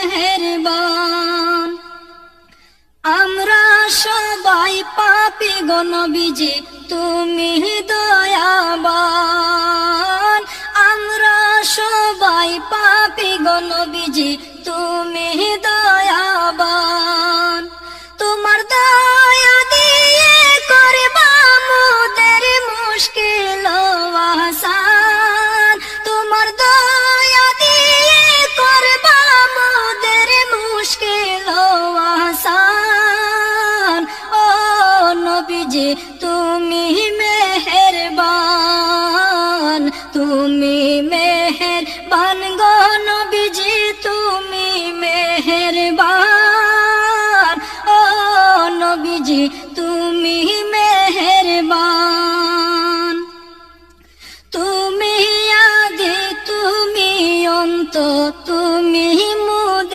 মেহেরবান। আমরা সবাই পাপী গো নবীজি তুমি দয়াবান। আমরা সবাই পাপী গো নবীজি তুমি দয়াবান। তোমার দয়া দিয়ে করবা মোদের মুশকিল আসান। তোমার দয়া দিয়ে করবা মোদের মুশকিল আসান। ও নবীজি তুমি মেহেরবান, তুমি মেহেরবান গো নবীজি তুমি মেহেরবান। ও নবীজি তুমি